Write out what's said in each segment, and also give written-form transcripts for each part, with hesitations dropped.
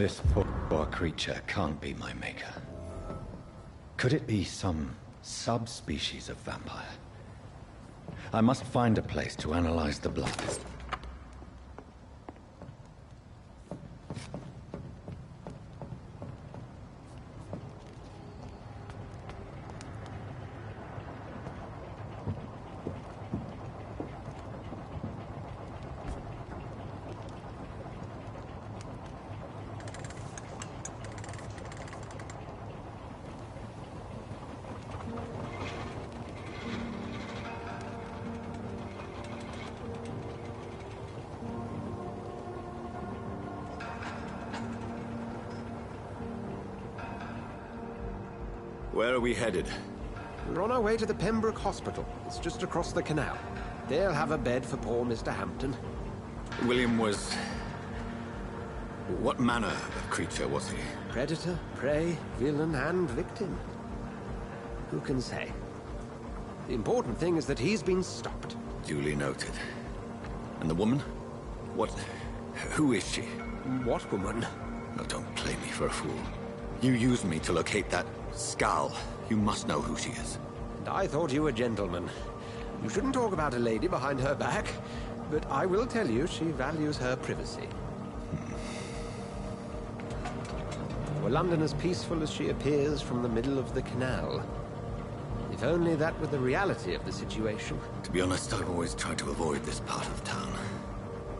This poor creature can't be my maker. Could it be some subspecies of vampire? I must find a place to analyze the blood. Where are we headed? We're on our way to the Pembroke Hospital. It's just across the canal. They'll have a bed for poor Mr. Hampton. William was... What manner of creature was he? Predator, prey, villain, and victim. Who can say? The important thing is that he's been stopped. Duly noted. And the woman? What... Who is she? What woman? Oh, don't play me for a fool. You used me to locate that skull. You must know who she is. And I thought you a gentleman. You shouldn't talk about a lady behind her back, but I will tell you she values her privacy. Were London as peaceful as she appears from the middle of the canal? If only that were the reality of the situation. To be honest, I've always tried to avoid this part of town.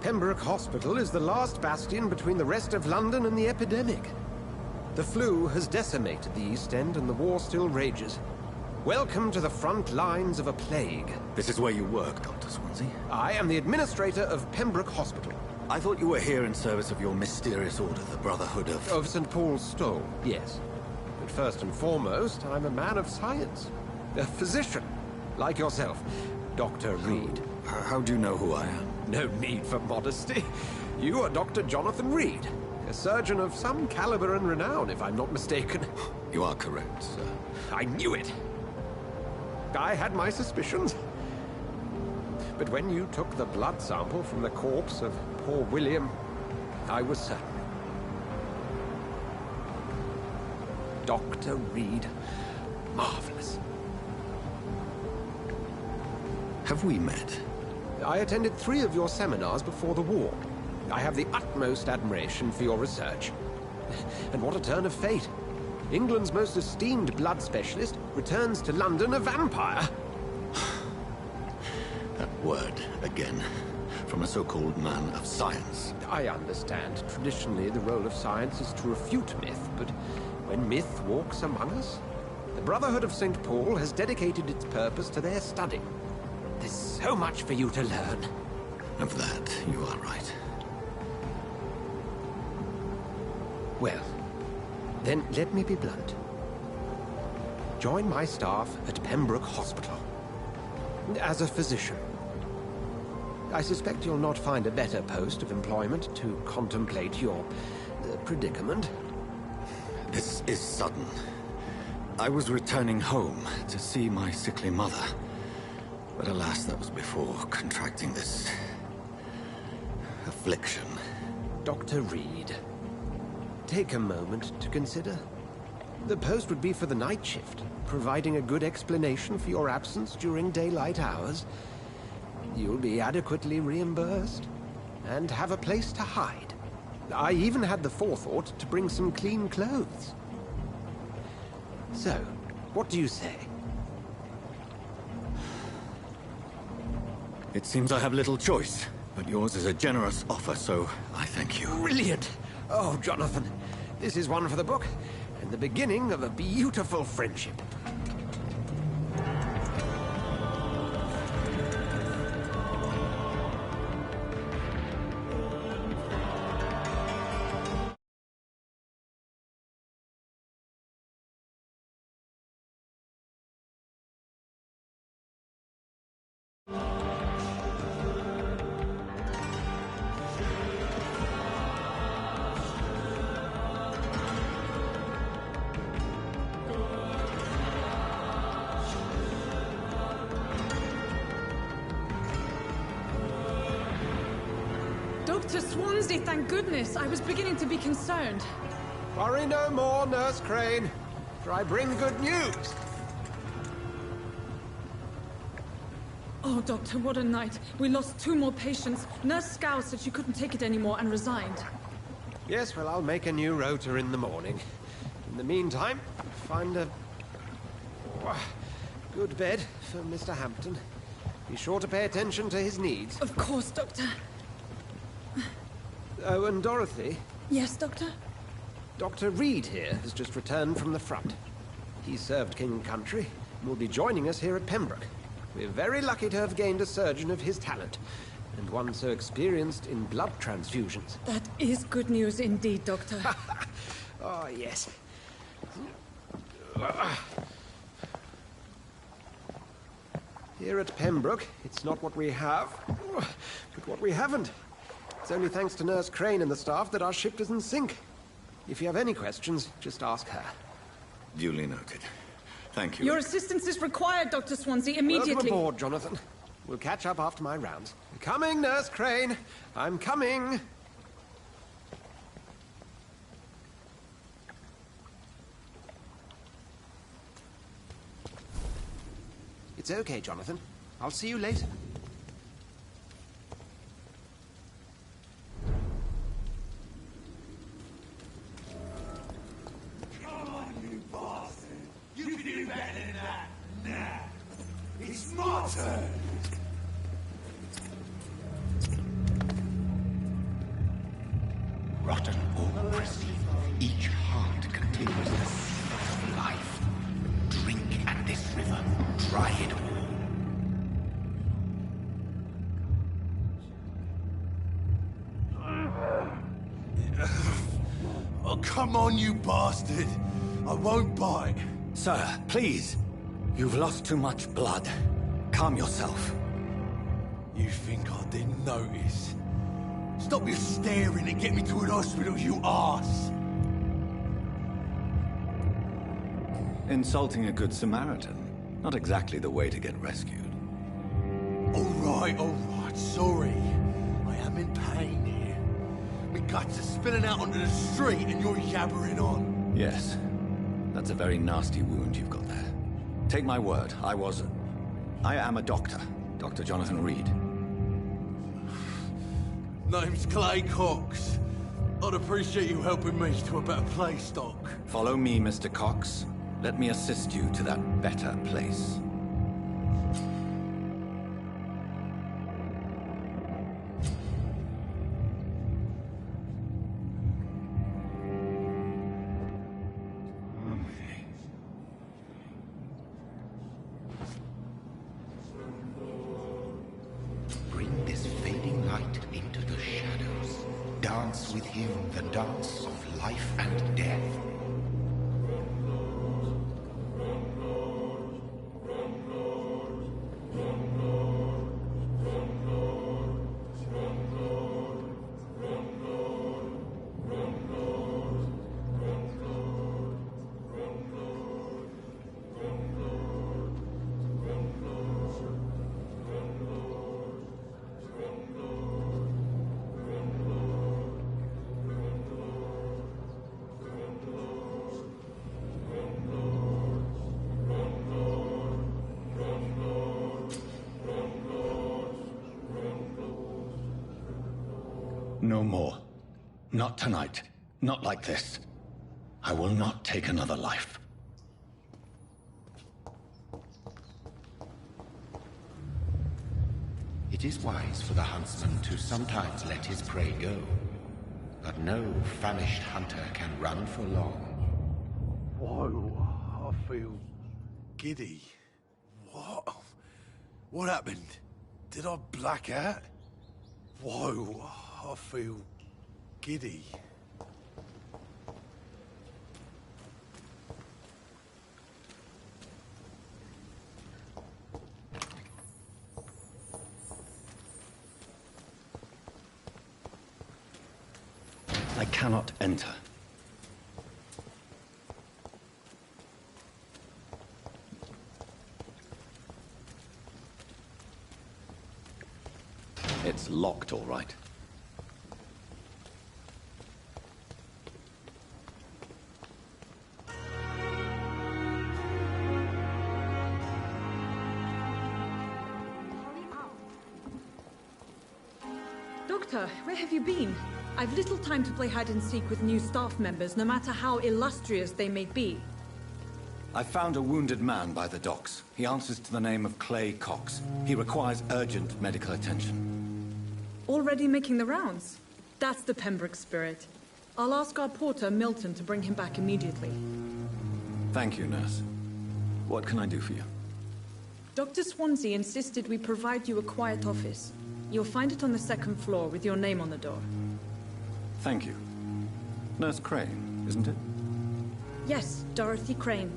Pembroke Hospital is the last bastion between the rest of London and the epidemic. The flu has decimated the East End and the war still rages. Welcome to the front lines of a plague. This is where you work, Dr. Swansea? I am the administrator of Pembroke Hospital. I thought you were here in service of your mysterious order, the Brotherhood of... Of St. Paul's Stole, yes. But first and foremost, I'm a man of science. A physician, like yourself, Dr. Reed. How do you know who I am? No need for modesty. You are Dr. Jonathan Reed. A surgeon of some caliber and renown, if I'm not mistaken. You are correct, sir. I knew it! I had my suspicions. But when you took the blood sample from the corpse of poor William, I was certain. Dr. Reed. Marvelous. Have we met? I attended 3 of your seminars before the war. I have the utmost admiration for your research. And what a turn of fate. England's most esteemed blood specialist returns to London a vampire. That word, again, from a so-called man of science. I understand. Traditionally, the role of science is to refute myth, but when myth walks among us, the Brotherhood of St. Paul has dedicated its purpose to their study. There's so much for you to learn. Of that, you are right. Well, then let me be blunt. Join my staff at Pembroke Hospital. As a physician. I suspect you'll not find a better post of employment to contemplate your predicament. This is sudden. I was returning home to see my sickly mother. But alas, that was before contracting this... affliction. Dr. Reed. Take a moment to consider. The post would be for the night shift, providing a good explanation for your absence during daylight hours. You'll be adequately reimbursed, and have a place to hide. I even had the forethought to bring some clean clothes. So, what do you say? It seems I have little choice, but yours is a generous offer, so I thank you. Brilliant! Oh, Jonathan, this is one for the book, and the beginning of a beautiful friendship. Dr. Swansea, thank goodness. I was beginning to be concerned. Worry no more, Nurse Crane, for I bring good news. Oh, Doctor, what a night. We lost 2 more patients. Nurse Scow said she couldn't take it anymore and resigned. Yes, well, I'll make a new rota in the morning. In the meantime, find a good bed for Mr. Hampton. Be sure to pay attention to his needs. Of course, Doctor. Oh, and Dorothy? Yes, Doctor? Dr. Reed here has just returned from the front. He served King and Country and will be joining us here at Pembroke. We're very lucky to have gained a surgeon of his talent, and one so experienced in blood transfusions. That is good news indeed, Doctor. Oh, yes. Here at Pembroke, it's not what we have, but what we haven't. It's only thanks to Nurse Crane and the staff that our ship doesn't sink. If you have any questions, just ask her. Duly noted. Thank you. Your assistance is required, Dr. Swansea, immediately. Welcome aboard, Jonathan. We'll catch up after my rounds. I'm coming, Nurse Crane. I'm coming. It's okay, Jonathan. I'll see you later. Come on, you bastard! You can do better than that! Nah! It's my turn! Rotten or pristine, each heart contains the seed of life. Drink at this river, try it all. Oh, come on, you bastard! I won't bite. Sir, please. You've lost too much blood. Calm yourself. You think I didn't notice? Stop your staring and get me to an hospital, you arse! Insulting a good Samaritan. Not exactly the way to get rescued. All right, sorry. I am in pain here. My guts are spilling out onto the street and you're yabbering on. Yes. That's a very nasty wound you've got there. Take my word, I am a doctor. Dr. Jonathan Reed. Name's Clay Cox. I'd appreciate you helping me to a better place, Doc. Follow me, Mr. Cox. Let me assist you to that better place. Bring this fading light into the shadows. Dance with him the dance of life and death. No more. Not tonight. Not like this. I will not take another life. It is wise for the huntsman to sometimes let his prey go. But no famished hunter can run for long. Whoa, I feel giddy. What? What happened? Did I black out? Whoa, I feel giddy. I cannot enter. It's locked, all right. Doctor, where have you been? I've little time to play hide and seek with new staff members, no matter how illustrious they may be. I found a wounded man by the docks. He answers to the name of Clay Cox. He requires urgent medical attention. Already making the rounds? That's the Pembroke spirit. I'll ask our porter, Milton, to bring him back immediately. Thank you, nurse. What can I do for you? Dr. Swansea insisted we provide you a quiet office. You'll find it on the second floor with your name on the door. Thank you. Nurse Crane, isn't it? Yes, Dorothy Crane.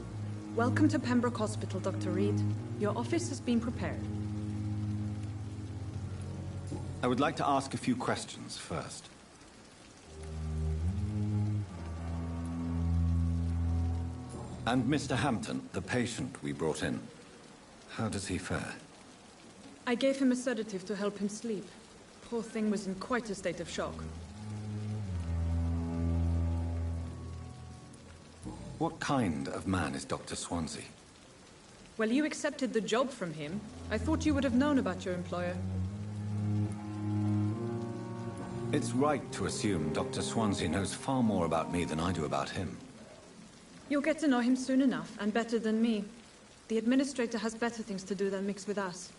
Welcome to Pembroke Hospital, Dr. Reed. Your office has been prepared. I would like to ask a few questions first. And Mr. Hampton, the patient we brought in, how does he fare? I gave him a sedative to help him sleep. Poor thing was in quite a state of shock. What kind of man is Dr. Swansea? Well, you accepted the job from him. I thought you would have known about your employer. It's right to assume Dr. Swansea knows far more about me than I do about him. You'll get to know him soon enough, and better than me. The administrator has better things to do than mix with us.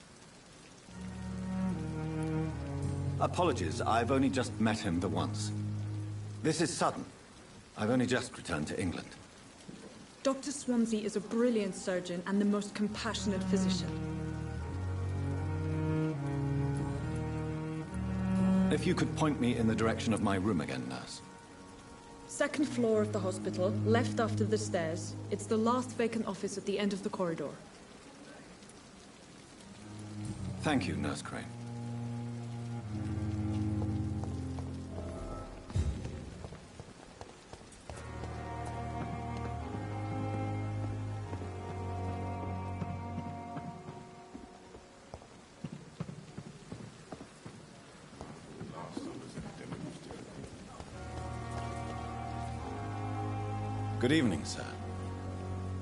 Apologies, I've only just met him the once. This is sudden. I've only just returned to England. Dr. Swansea is a brilliant surgeon and the most compassionate physician. If you could point me in the direction of my room again, nurse. Second floor of the hospital, left after the stairs. It's the last vacant office at the end of the corridor. Thank you, Nurse Crane. Good evening, sir.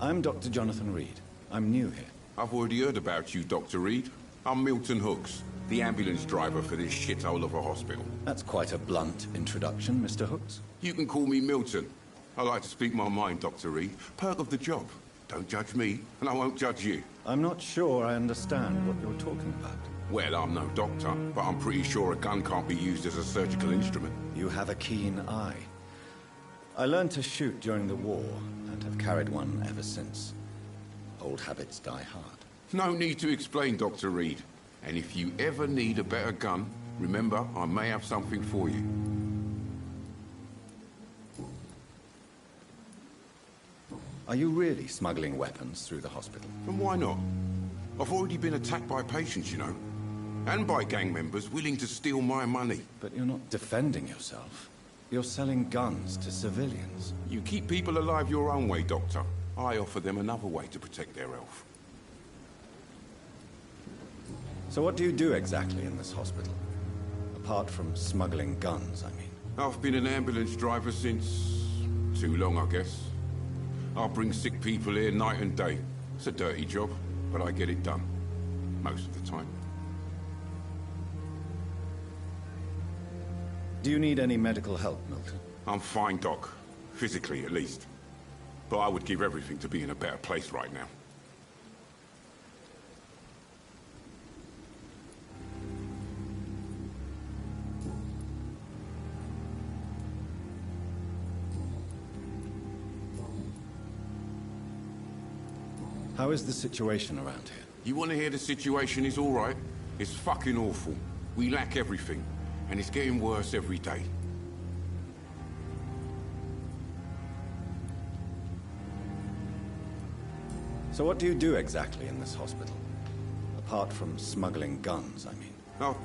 I'm Dr. Jonathan Reed. I'm new here. I've already heard about you, Dr. Reed. I'm Milton Hooks, the ambulance driver for this shithole of a hospital. That's quite a blunt introduction, Mr. Hooks. You can call me Milton. I like to speak my mind, Dr. Reed. Perk of the job. Don't judge me, and I won't judge you. I'm not sure I understand what you're talking about. Well, I'm no doctor, but I'm pretty sure a gun can't be used as a surgical instrument. You have a keen eye. I learned to shoot during the war, and have carried one ever since. Old habits die hard. No need to explain, Dr. Reed. And if you ever need a better gun, remember, I may have something for you. Are you really smuggling weapons through the hospital? And why not? I've already been attacked by patients, you know. And by gang members willing to steal my money. But you're not defending yourself. You're selling guns to civilians. You keep people alive your own way, Doctor. I offer them another way to protect their health. So what do you do exactly in this hospital? Apart from smuggling guns, I mean. I've been an ambulance driver since... too long, I guess. I bring sick people here night and day. It's a dirty job, but I get it done. Most of the time. Do you need any medical help, Milton? I'm fine, Doc. Physically, at least. But I would give everything to be in a better place right now. How is the situation around here? You want to hear the situation is all right? It's fucking awful. We lack everything. And it's getting worse every day. So what do you do exactly in this hospital? Apart from smuggling guns, I mean. Oh.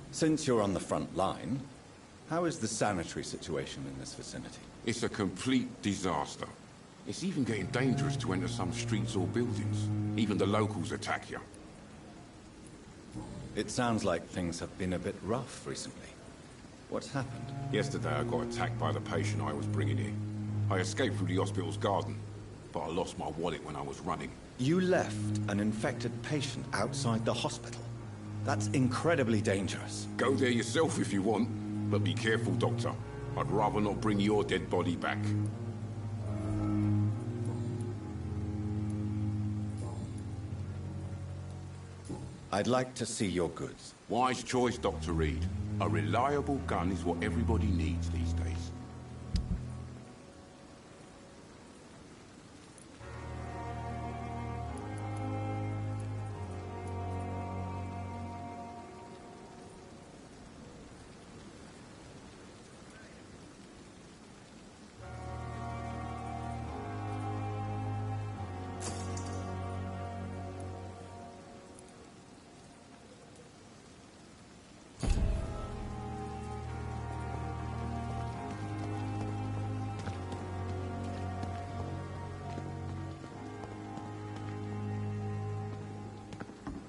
Since you're on the front line, how is the sanitary situation in this vicinity? It's a complete disaster. It's even getting dangerous to enter some streets or buildings. Even the locals attack you. It sounds like things have been a bit rough recently. What's happened? Yesterday I got attacked by the patient I was bringing here. I escaped through the hospital's garden, but I lost my wallet when I was running. You left an infected patient outside the hospital? That's incredibly dangerous. Go there yourself if you want, but be careful, Doctor. I'd rather not bring your dead body back. I'd like to see your goods. Wise choice, Dr. Reed. A reliable gun is what everybody needs these days.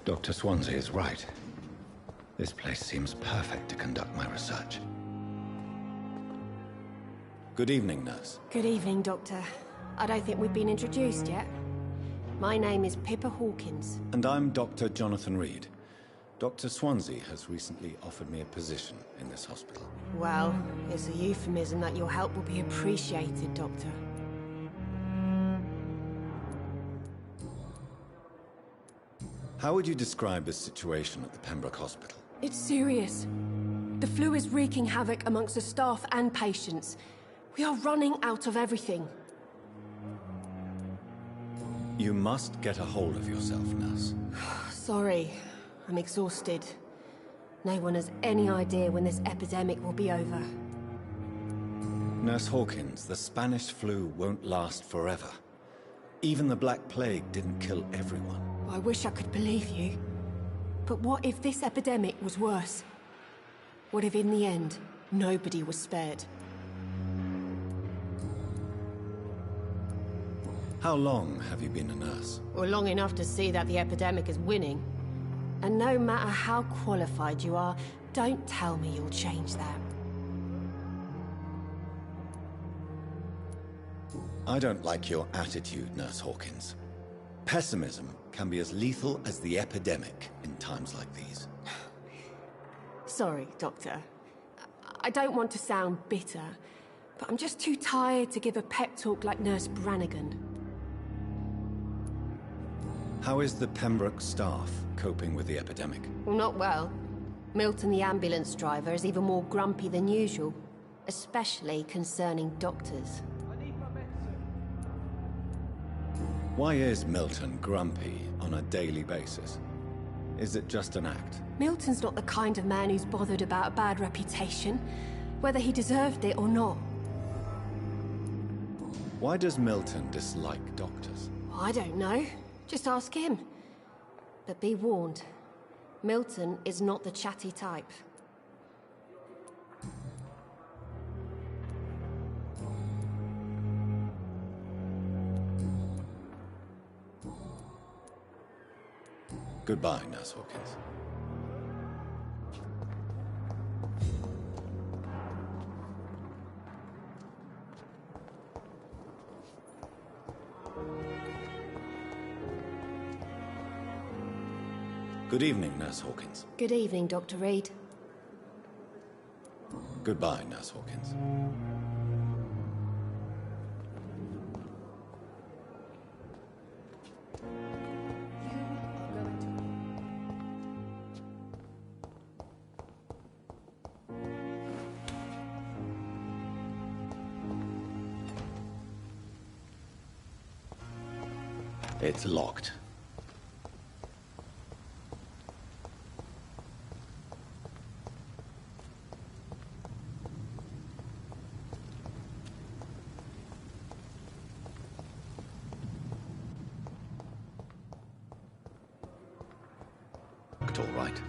Dr. Swansea is right. This place seems perfect to conduct my research. Good evening, nurse. Good evening, Doctor. I don't think we've been introduced yet. My name is Pippa Hawkins. And I'm Dr. Jonathan Reed. Dr. Swansea has recently offered me a position in this hospital. Well, it's a euphemism that your help will be appreciated, Doctor. How would you describe the situation at the Pembroke Hospital? It's serious. The flu is wreaking havoc amongst the staff and patients. We are running out of everything. You must get a hold of yourself, nurse. Sorry, I'm exhausted. No one has any idea when this epidemic will be over. Nurse Hawkins, the Spanish flu won't last forever. Even the Black Plague didn't kill everyone. I wish I could believe you. But what if this epidemic was worse? What if in the end, nobody was spared? How long have you been a nurse? Well, long enough to see that the epidemic is winning. And no matter how qualified you are, don't tell me you'll change that. I don't like your attitude, Nurse Hawkins. Pessimism can be as lethal as the epidemic in times like these. Sorry, Doctor. I don't want to sound bitter, but I'm just too tired to give a pep talk like Nurse Brannigan. How is the Pembroke staff coping with the epidemic? Well, not well. Milton, the ambulance driver, is even more grumpy than usual, especially concerning doctors. Why is Milton grumpy on a daily basis? Is it just an act? Milton's not the kind of man who's bothered about a bad reputation, whether he deserved it or not. Why does Milton dislike doctors? I don't know. Just ask him. But be warned, Milton is not the chatty type. Goodbye, Nurse Hawkins. Good evening, Nurse Hawkins. Good evening, Dr. Reed. Goodbye, Nurse Hawkins. It's locked. All right.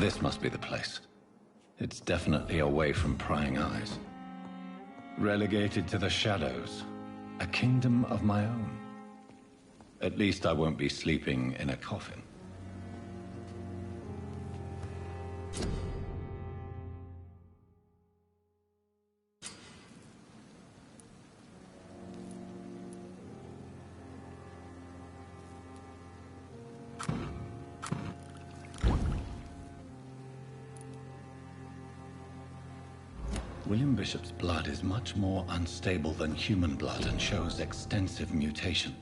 This must be the place. It's definitely away from prying eyes. Relegated to the shadows. A kingdom of my own. At least I won't be sleeping in a coffin. William Bishop's blood is much more unstable than human blood and shows extensive mutation.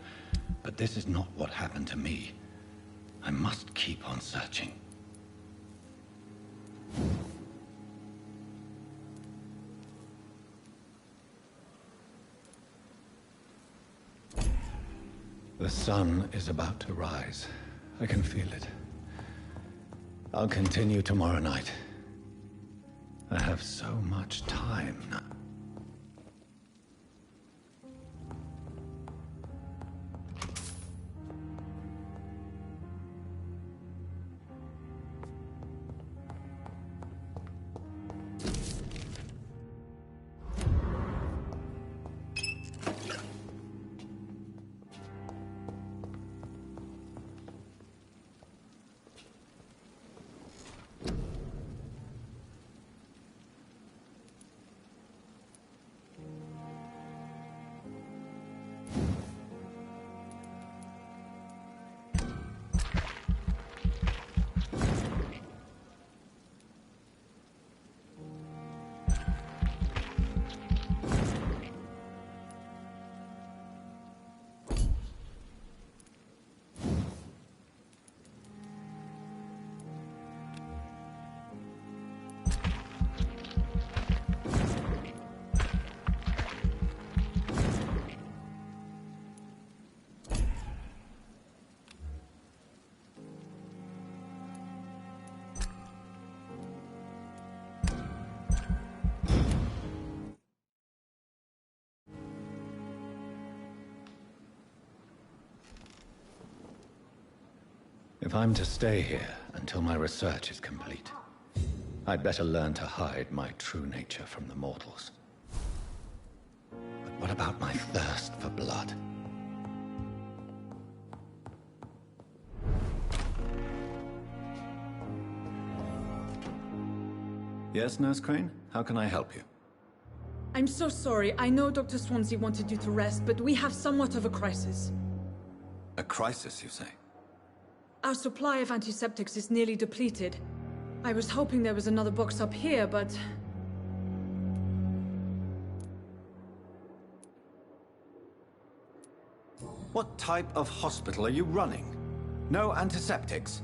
But this is not what happened to me. I must keep on searching. The sun is about to rise. I can feel it. I'll continue tomorrow night. I have so much time now. If I'm to stay here until my research is complete, I'd better learn to hide my true nature from the mortals. But what about my thirst for blood? Yes, Nurse Crane? How can I help you? I'm so sorry. I know Dr. Swansea wanted you to rest, but we have somewhat of a crisis. A crisis, you say? Our supply of antiseptics is nearly depleted. I was hoping there was another box up here, but... What type of hospital are you running? No antiseptics?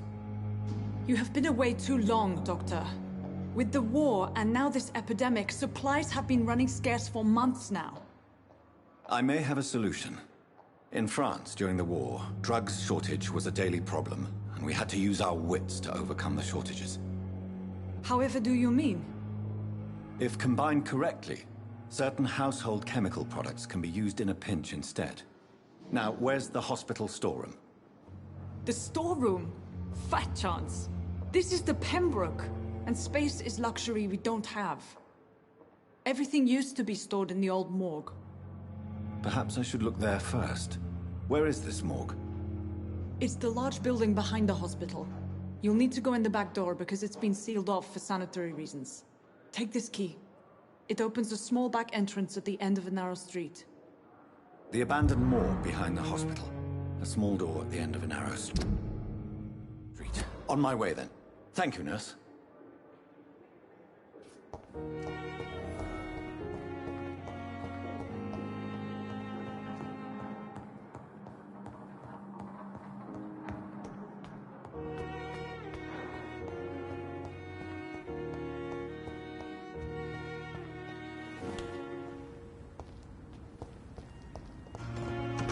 You have been away too long, Doctor. With the war and now this epidemic, supplies have been running scarce for months now. I may have a solution. In France, during the war, drugs shortage was a daily problem, and we had to use our wits to overcome the shortages. However do you mean? If combined correctly, certain household chemical products can be used in a pinch instead. Now, where's the hospital storeroom? The storeroom? Fat chance. This is the Pembroke, and space is luxury we don't have. Everything used to be stored in the old morgue. Perhaps I should look there first. Where is this morgue? It's the large building behind the hospital. You'll need to go in the back door because it's been sealed off for sanitary reasons. Take this key. It opens a small back entrance at the end of a narrow street. The abandoned morgue behind the hospital. A small door at the end of a narrow street. On my way then. Thank you, nurse.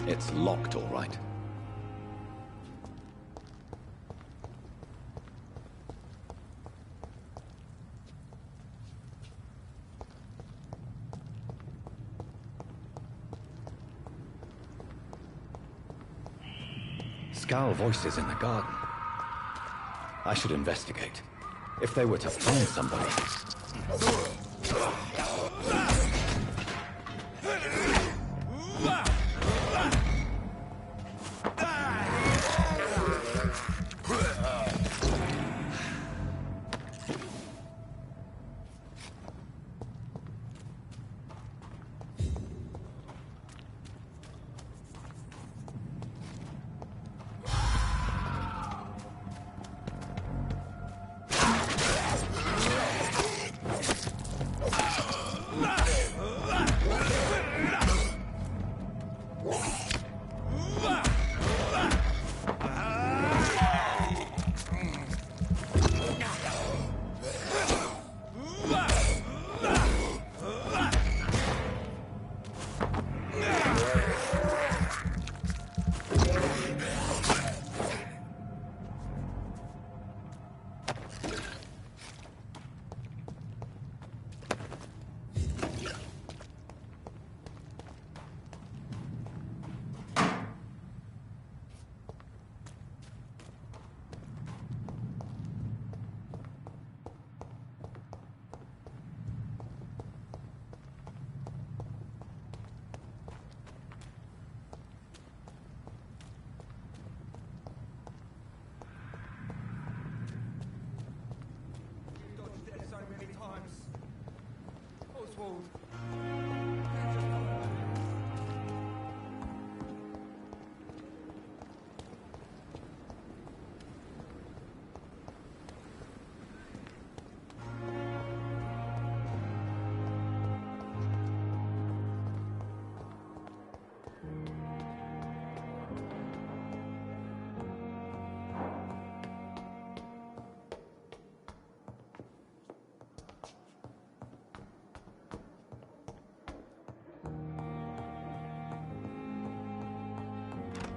It's locked, all right. Scowl voices in the garden. I should investigate. If they were to find somebody...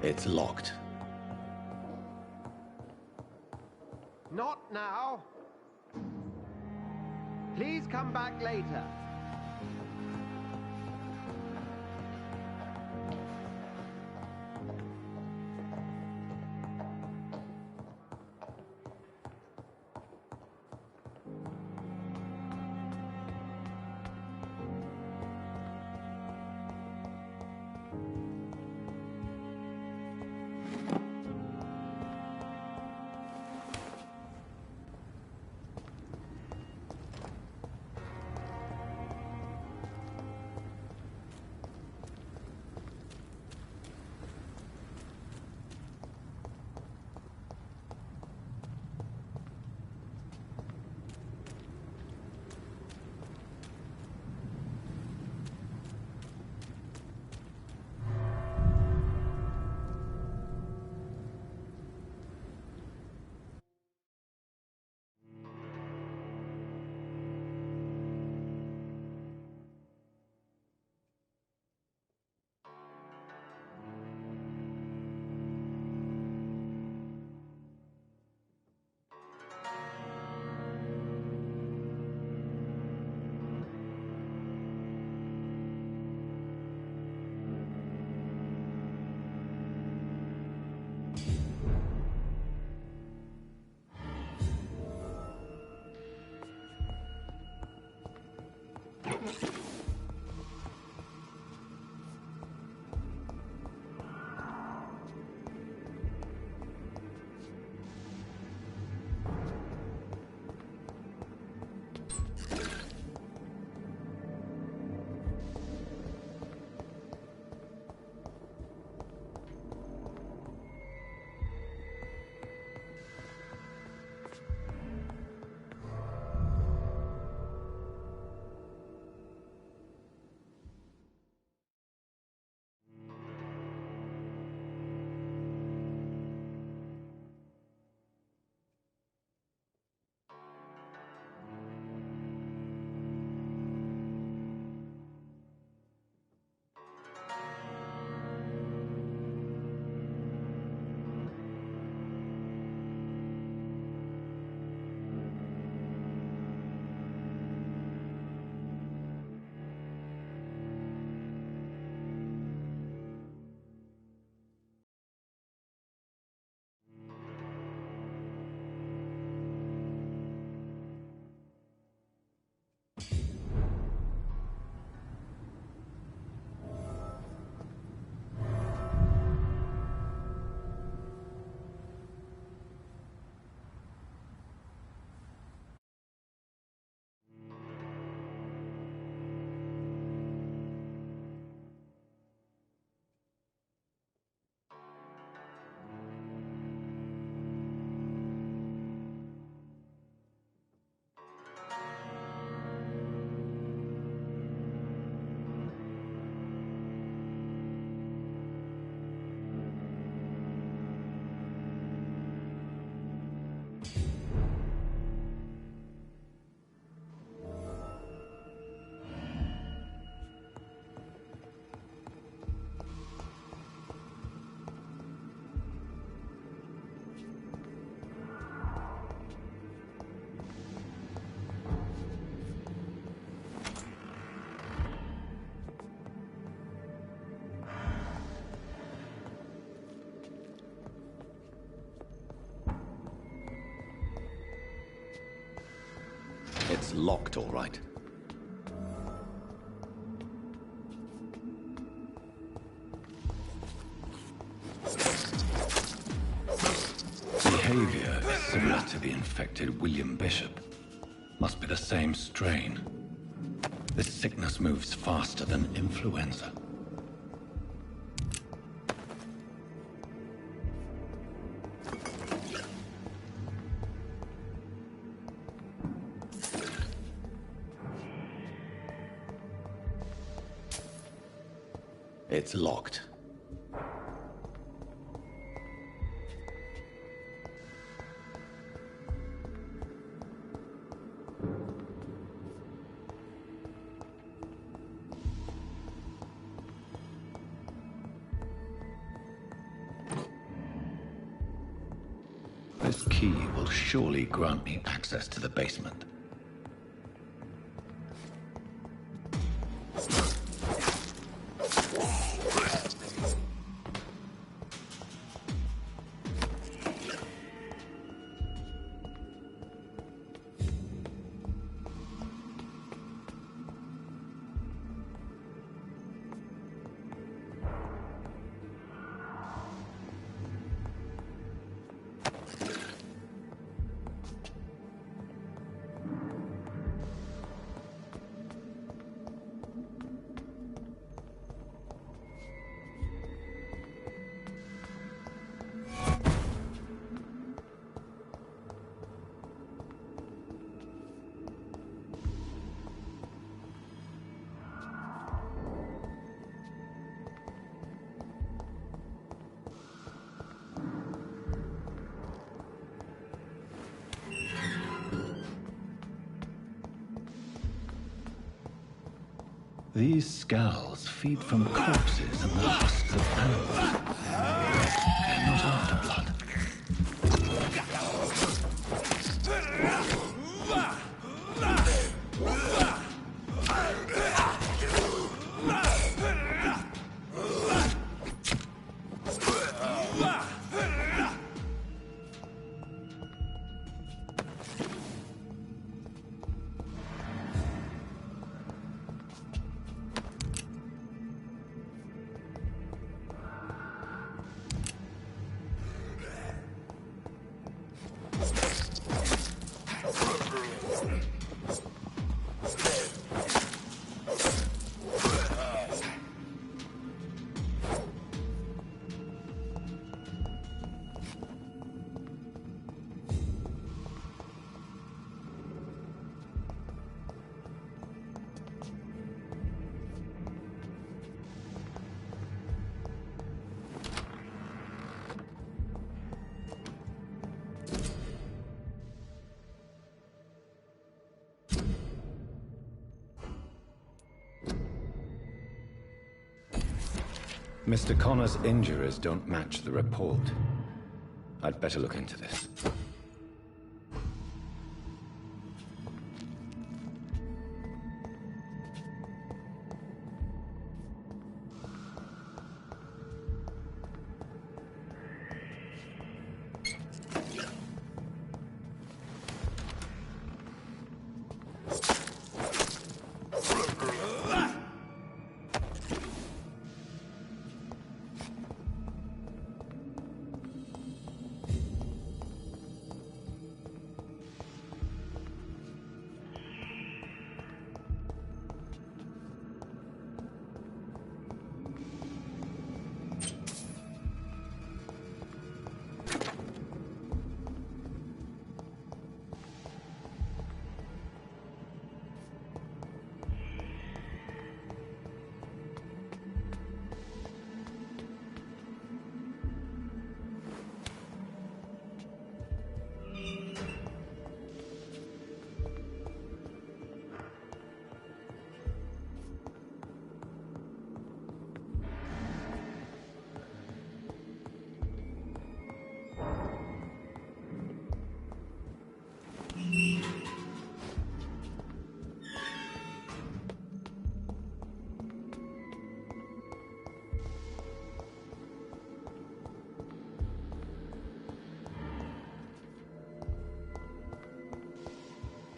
It's locked. Not now. Please come back later. It's locked, all right. Behavior is similar to the infected William Bishop. Must be the same strain. This sickness moves faster than influenza. It's locked. This key will surely grant me access to the basement. These scowls feed from corpses and the husks of animals. They're not after blood. Mr. Connor's injuries don't match the report. I'd better look into this.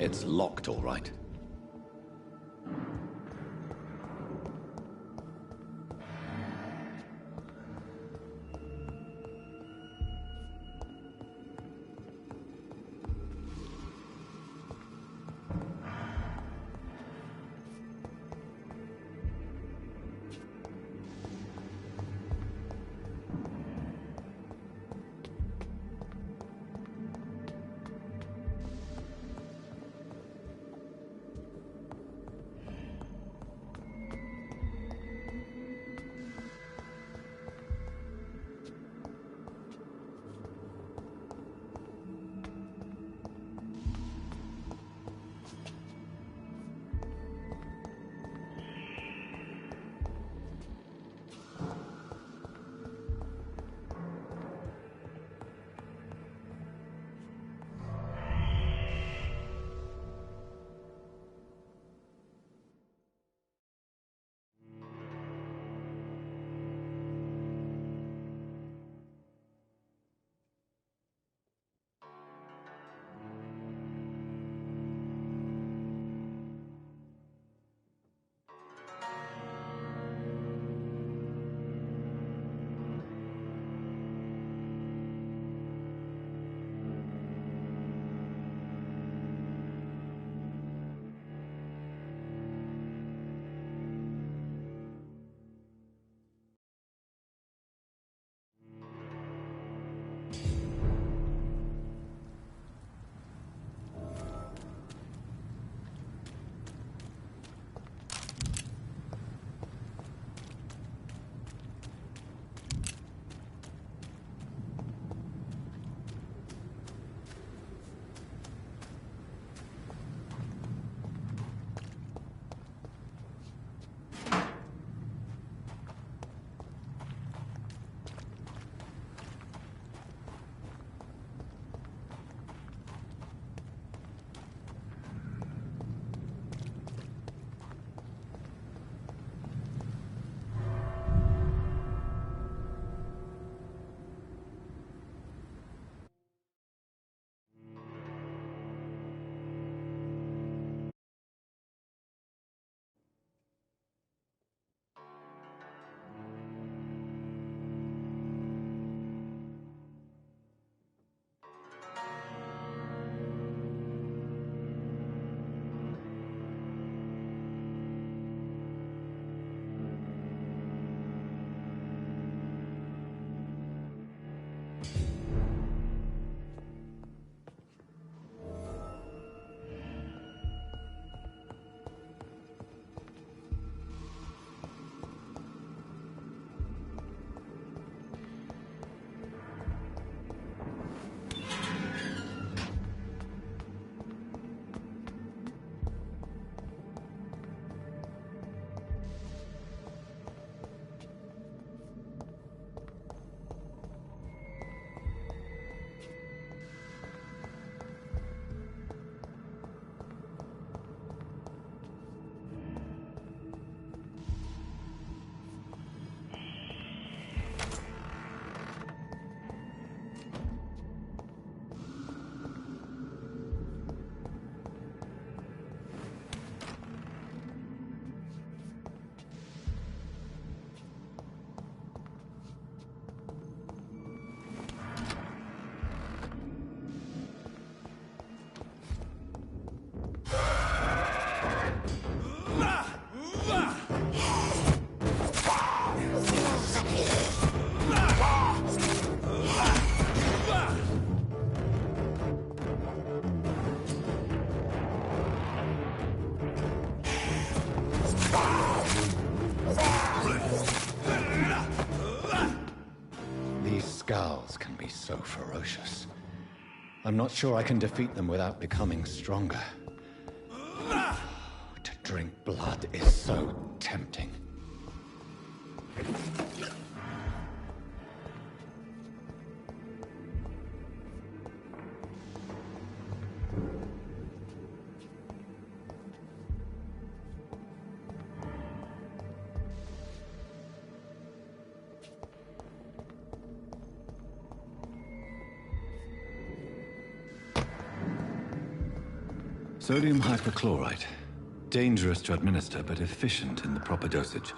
It's locked, all right. Scowls can be so ferocious. I'm not sure I can defeat them without becoming stronger. To drink blood is so tempting. Sodium hypochlorite. Dangerous to administer, but efficient in the proper dosage.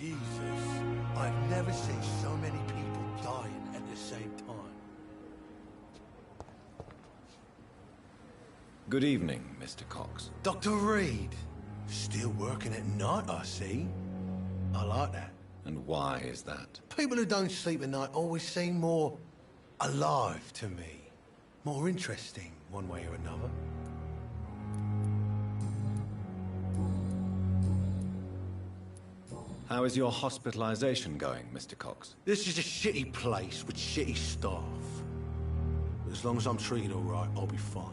Jesus, I've never seen so many people dying at the same time. Good evening, Mr. Cox. Dr. Reed, still working at night, I see. I like that. And why is that? People who don't sleep at night always seem more alive to me. More interesting, one way or another. How is your hospitalization going, Mr. Cox? This is a shitty place with shitty staff. But as long as I'm treated all right, I'll be fine.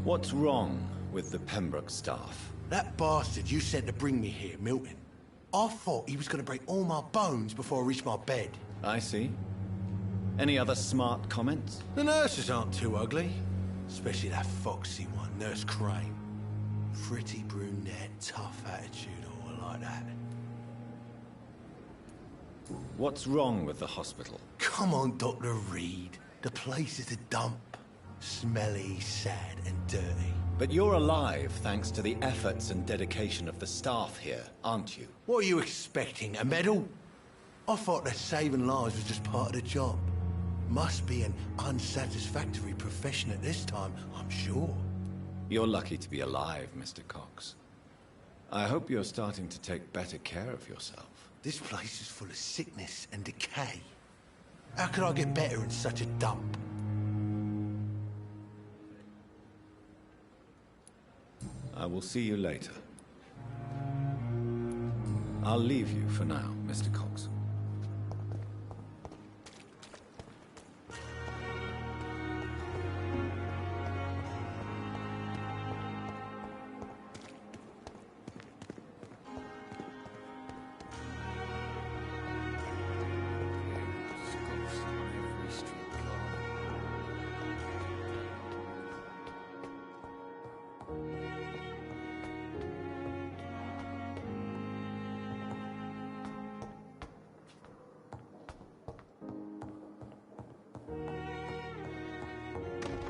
What's wrong with the Pembroke staff? That bastard you sent to bring me here, Milton. I thought he was going to break all my bones before I reached my bed. I see. Any other smart comments? The nurses aren't too ugly. Especially that foxy one, Nurse Crane. Pretty brunette, tough attitude, all like that. What's wrong with the hospital? Come on, Dr. Reed. The place is a dump. Smelly, sad, and dirty. But you're alive thanks to the efforts and dedication of the staff here, aren't you? What are you expecting, a medal? I thought that saving lives was just part of the job. Must be an unsatisfactory profession at this time, I'm sure. You're lucky to be alive, Mr. Cox. I hope you're starting to take better care of yourself. This place is full of sickness and decay. How could I get better in such a dump? I will see you later. I'll leave you for now, Mr. Cox.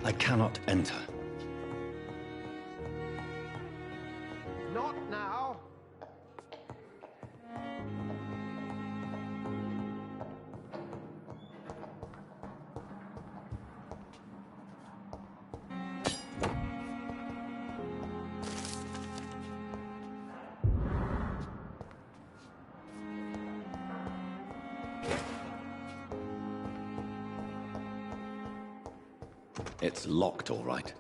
I cannot enter. Not now. It's locked, all right.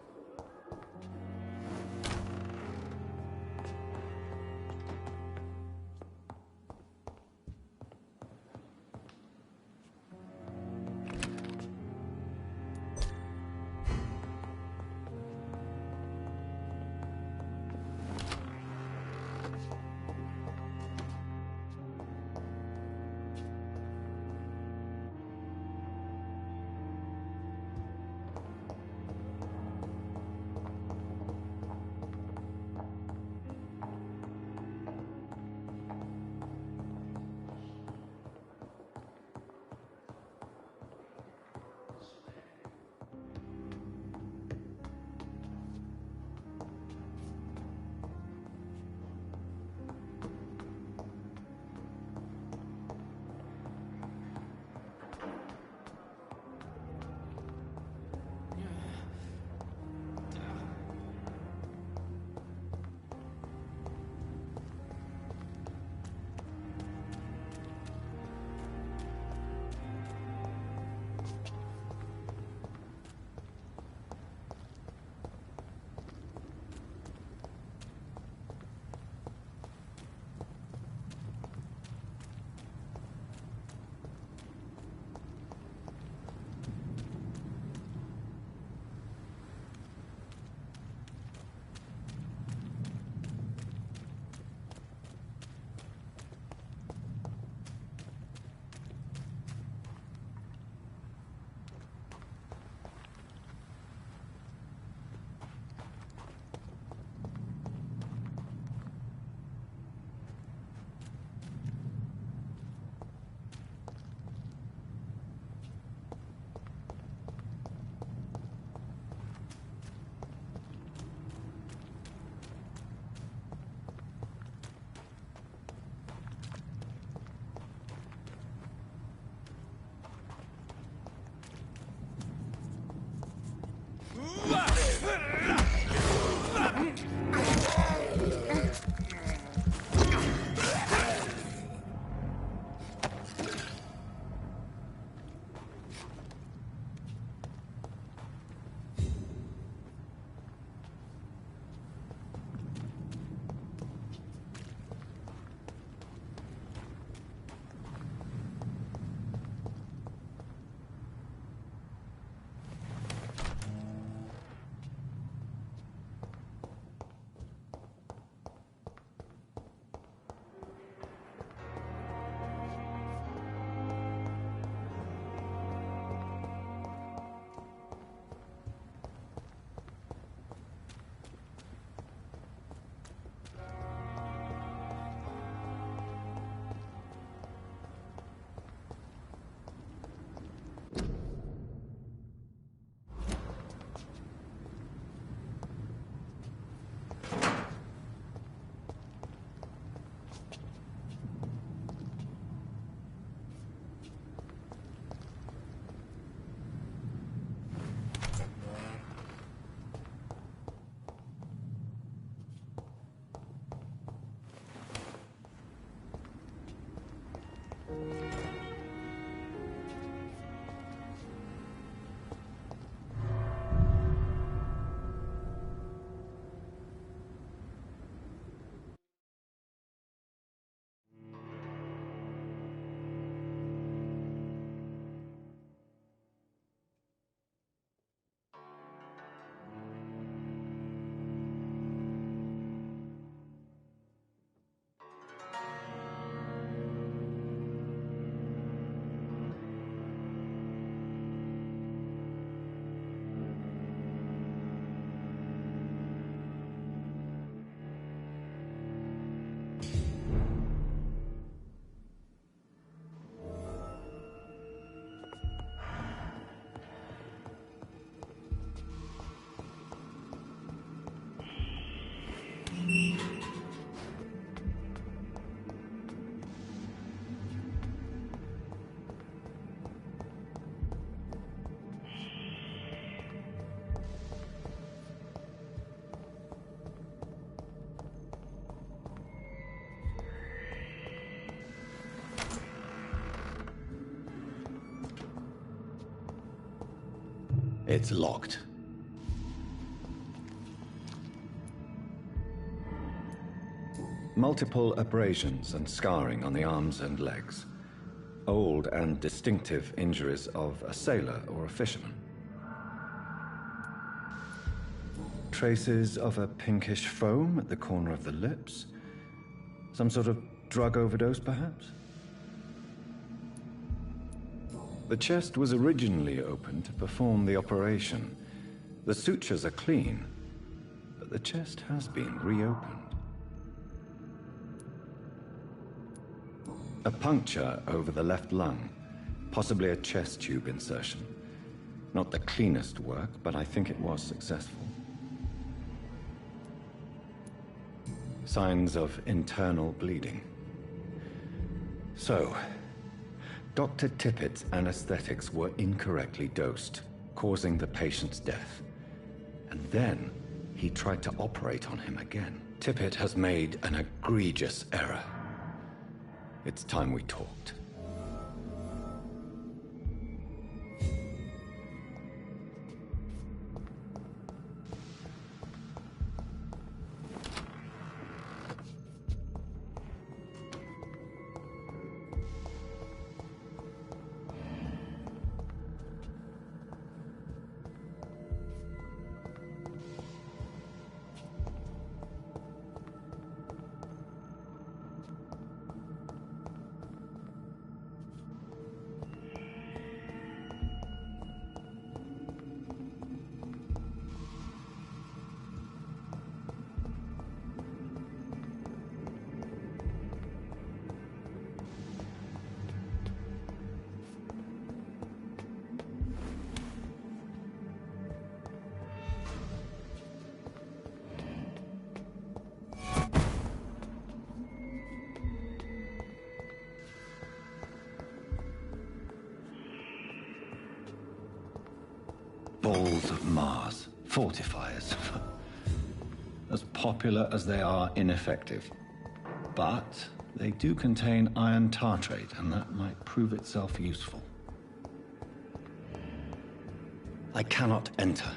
It's locked. Multiple abrasions and scarring on the arms and legs. Old and distinctive injuries of a sailor or a fisherman. Traces of a pinkish foam at the corner of the lips. Some sort of drug overdose, perhaps? The chest was originally opened to perform the operation. The sutures are clean, but the chest has been reopened. A puncture over the left lung, possibly a chest tube insertion. Not the cleanest work, but I think it was successful. Signs of internal bleeding. So, Dr. Tippett's anesthetics were incorrectly dosed, causing the patient's death. And then, he tried to operate on him again. Tippett has made an egregious error. It's time we talked. Balls of Mars, fortifiers. As popular as they are ineffective. But they do contain iron tartrate, and that might prove itself useful. I cannot enter.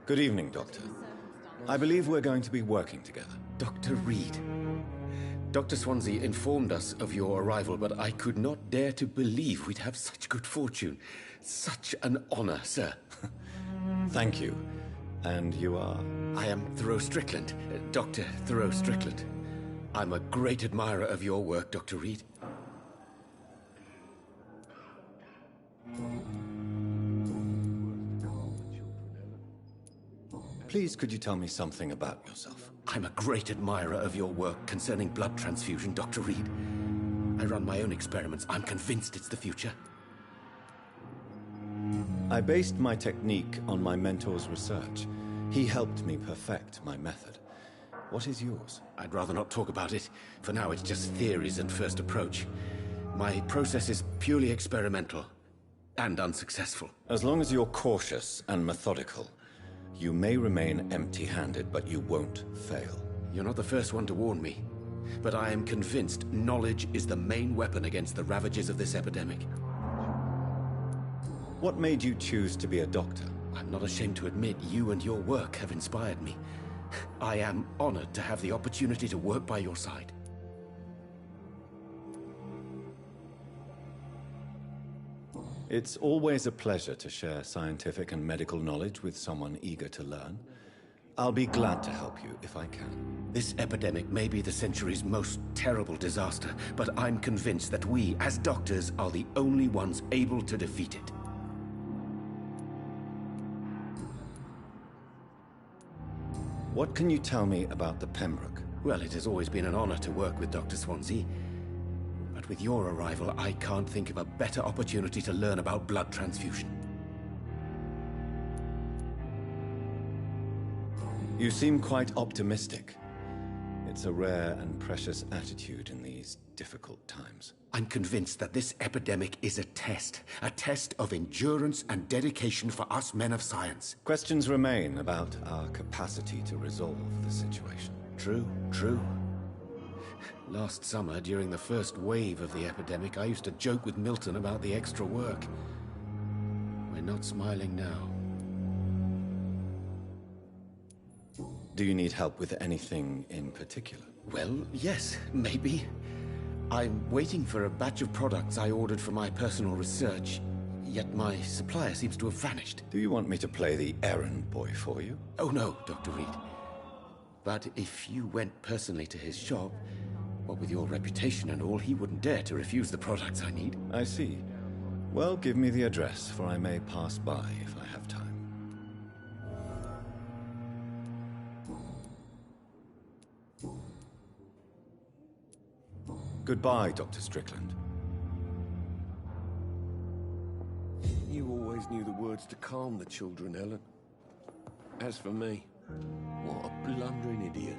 Good evening, Doctor. I believe we're going to be working together. Dr. Reed. Dr. Swansea informed us of your arrival, but I could not dare to believe we'd have such good fortune. Such an honor, sir. Thank you. And you are? I am Thoreau Strickland, Dr. Thoreau Strickland. I'm a great admirer of your work, Dr. Reed. Please, could you tell me something about yourself? I'm a great admirer of your work concerning blood transfusion, Dr. Reed. I run my own experiments. I'm convinced it's the future. I based my technique on my mentor's research. He helped me perfect my method. What is yours? I'd rather not talk about it. For now, it's just theories and first approach. My process is purely experimental and unsuccessful. As long as you're cautious and methodical, you may remain empty-handed, but you won't fail. You're not the first one to warn me, but I am convinced knowledge is the main weapon against the ravages of this epidemic. What made you choose to be a doctor? I'm not ashamed to admit you and your work have inspired me. I am honored to have the opportunity to work by your side. It's always a pleasure to share scientific and medical knowledge with someone eager to learn. I'll be glad to help you if I can. This epidemic may be the century's most terrible disaster, but I'm convinced that we, as doctors, are the only ones able to defeat it. What can you tell me about the Pembroke? Well, it has always been an honor to work with Dr. Swansea. But with your arrival, I can't think of a better opportunity to learn about blood transfusion. You seem quite optimistic. It's a rare and precious attitude in these difficult times. I'm convinced that this epidemic is a test of endurance and dedication for us men of science. Questions remain about our capacity to resolve the situation. True. Last summer, during the first wave of the epidemic, I used to joke with Milton about the extra work. We're not smiling now. Do you need help with anything in particular? Well, yes, maybe. I'm waiting for a batch of products I ordered for my personal research, yet my supplier seems to have vanished. Do you want me to play the errand boy for you? Oh no, Dr. Reed. But if you went personally to his shop, what with your reputation and all, he wouldn't dare to refuse the products I need. I see. Well, give me the address, for I may pass by if I have time. Goodbye, Dr. Strickland. You always knew the words to calm the children, Ellen. As for me, what a blundering idiot.